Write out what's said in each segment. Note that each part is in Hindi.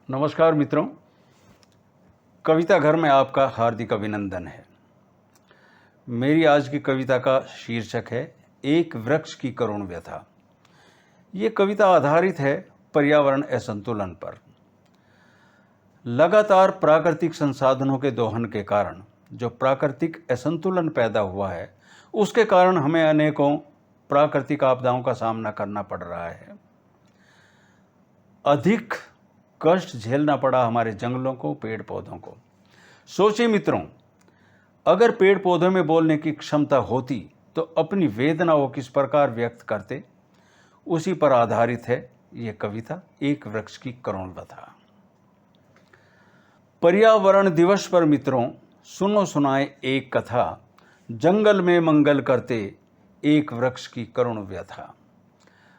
नमस्कार मित्रों, कविता घर में आपका हार्दिक अभिनंदन है। मेरी आज की कविता का शीर्षक है एक वृक्ष की करुण व्यथा। ये कविता आधारित है पर्यावरण असंतुलन पर। लगातार प्राकृतिक संसाधनों के दोहन के कारण जो प्राकृतिक असंतुलन पैदा हुआ है, उसके कारण हमें अनेकों प्राकृतिक आपदाओं का सामना करना पड़ रहा है। अधिक कष्ट झेलना पड़ा हमारे जंगलों को, पेड़ पौधों को। सोचिए मित्रों, अगर पेड़ पौधों में बोलने की क्षमता होती तो अपनी वेदना वो किस प्रकार व्यक्त करते, उसी पर आधारित है ये कविता एक वृक्ष की करुण व्यथा। पर्यावरण दिवस पर मित्रों, सुनो सुनाए एक कथा, जंगल में मंगल करते एक वृक्ष की करुण व्यथा।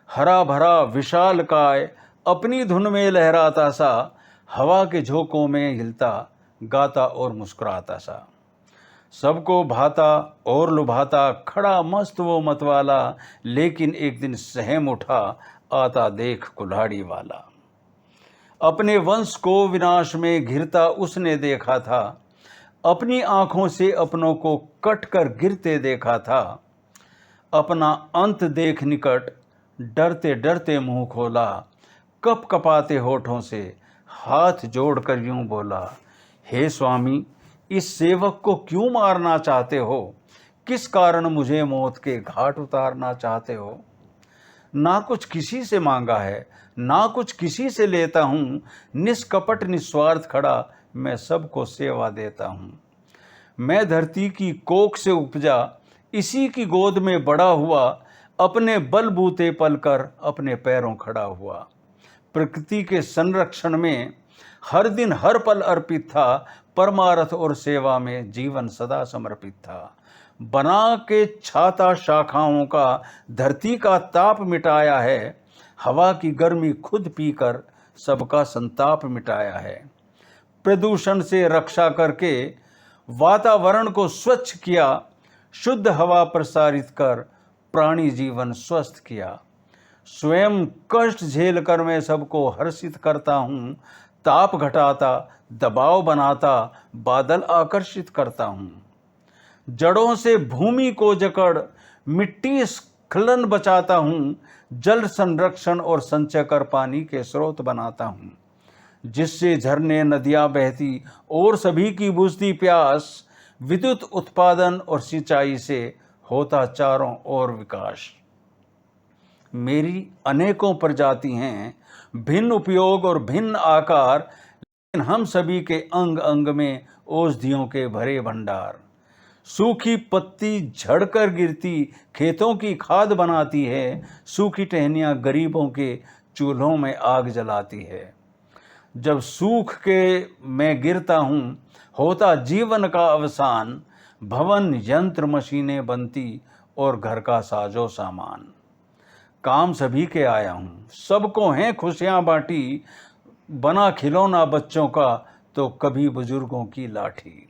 हरा भरा विशाल काय अपनी धुन में लहराता सा, हवा के झोंकों में हिलता, गाता और मुस्कुराता सा। सबको भाता और लुभाता, खड़ा मस्त वो मतवाला, लेकिन एक दिन सहम उठा, आता देख कुल्हाड़ी वाला। अपने वंश को विनाश में घिरता उसने देखा था, अपनी आंखों से अपनों को कट कर गिरते देखा था। अपना अंत देख निकट डरते डरते मुंह खोला, कप कपाते होठों से हाथ जोड़कर यूं बोला, हे स्वामी, इस सेवक को क्यों मारना चाहते हो? किस कारण मुझे मौत के घाट उतारना चाहते हो? ना कुछ किसी से मांगा है, ना कुछ किसी से लेता हूँ, निष्कपट निस्वार्थ खड़ा मैं सबको सेवा देता हूँ। मैं धरती की कोख से उपजा, इसी की गोद में बड़ा हुआ, अपने बलबूते पलकर अपने पैरों खड़ा हुआ। प्रकृति के संरक्षण में हर दिन हर पल अर्पित था, परमार्थ और सेवा में जीवन सदा समर्पित था। बना के छाता शाखाओं का धरती का ताप मिटाया है, हवा की गर्मी खुद पीकर सबका संताप मिटाया है। प्रदूषण से रक्षा करके वातावरण को स्वच्छ किया, शुद्ध हवा प्रसारित कर प्राणी जीवन स्वस्थ किया। स्वयं कष्ट झेल कर मैं सबको हर्षित करता हूँ, ताप घटाता, दबाव बनाता, बादल आकर्षित करता हूँ। जड़ों से भूमि को जकड़ मिट्टी स्खलन बचाता हूँ, जल संरक्षण और संचय कर पानी के स्रोत बनाता हूँ, जिससे झरने नदियाँ बहती और सभी की बुझती प्यास। विद्युत उत्पादन और सिंचाई से होता चारों ओर विकास। मेरी अनेकों प्रजाति हैं, भिन्न उपयोग और भिन्न आकार, लेकिन हम सभी के अंग अंग में औषधियों के भरे भंडार। सूखी पत्ती झड़कर गिरती खेतों की खाद बनाती है, सूखी टहनियाँ गरीबों के चूल्हों में आग जलाती है। जब सूख के मैं गिरता हूँ, होता जीवन का अवसान, भवन यंत्र मशीनें बनती और घर का साजो सामान। काम सभी के आया हूँ, सबको हैं खुशियाँ बांटी, बना खिलौना बच्चों का तो कभी बुजुर्गों की लाठी।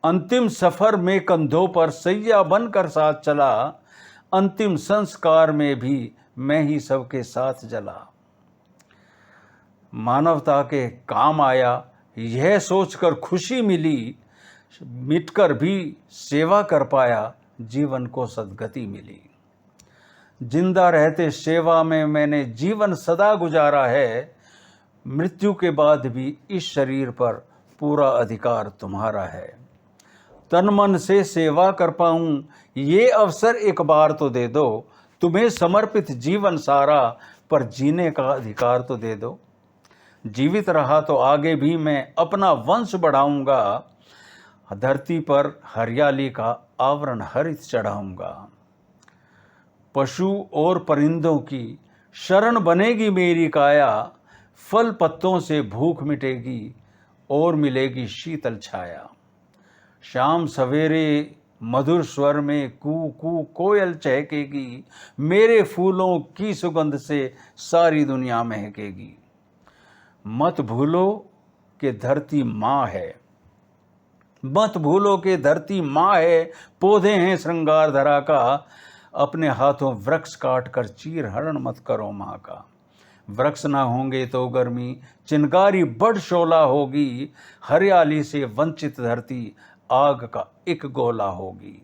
अंतिम सफर में कंधों पर सैया बनकर साथ चला, अंतिम संस्कार में भी मैं ही सबके साथ जला। मानवता के काम आया यह सोचकर खुशी मिली, मिटकर भी सेवा कर पाया, जीवन को सद्गति मिली। जिंदा रहते सेवा में मैंने जीवन सदा गुजारा है, मृत्यु के बाद भी इस शरीर पर पूरा अधिकार तुम्हारा है। तन मन से सेवा कर पाऊं ये अवसर एक बार तो दे दो, तुम्हें समर्पित जीवन सारा, पर जीने का अधिकार तो दे दो। जीवित रहा तो आगे भी मैं अपना वंश बढ़ाऊंगा, धरती पर हरियाली का आवरण हरित चढ़ाऊंगा। पशु और परिंदों की शरण बनेगी मेरी काया, फल पत्तों से भूख मिटेगी और मिलेगी शीतल छाया। शाम सवेरे मधुर स्वर में कू कू कोयल चहकेगी, मेरे फूलों की सुगंध से सारी दुनिया महकेगी। मत भूलो कि धरती माँ है, मत भूलो कि धरती माँ है, पौधे हैं श्रृंगार धरा का, अपने हाथों वृक्ष काट कर चीर हरण मत करो माँ का। वृक्ष ना होंगे तो गर्मी चिनगारी बढ़ शोला होगी, हरियाली से वंचित धरती आग का एक गोला होगी।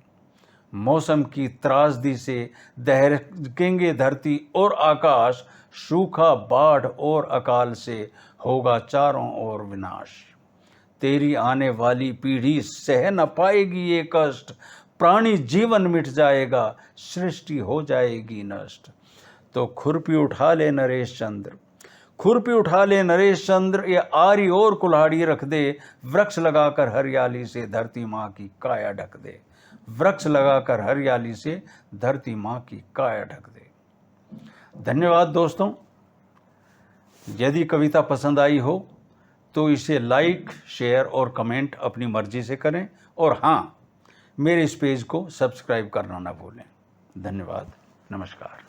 मौसम की त्रासदी से दहकेंगे धरती और आकाश, सूखा बाढ़ और अकाल से होगा चारों ओर विनाश। तेरी आने वाली पीढ़ी सह न पाएगी ये कष्ट, प्राणी जीवन मिट जाएगा, सृष्टि हो जाएगी नष्ट। तो खुरपी उठा ले नरेश चंद्र, खुरपी उठा ले नरेश चंद्र, ये आरी और कुल्हाड़ी रख दे, वृक्ष लगाकर हरियाली से धरती माँ की काया ढक दे। वृक्ष लगाकर हरियाली से धरती माँ की काया ढक दे। धन्यवाद दोस्तों। यदि कविता पसंद आई हो तो इसे लाइक, शेयर और कमेंट अपनी मर्जी से करें, और हाँ, मेरे इस पेज को सब्सक्राइब करना ना भूलें। धन्यवाद। नमस्कार।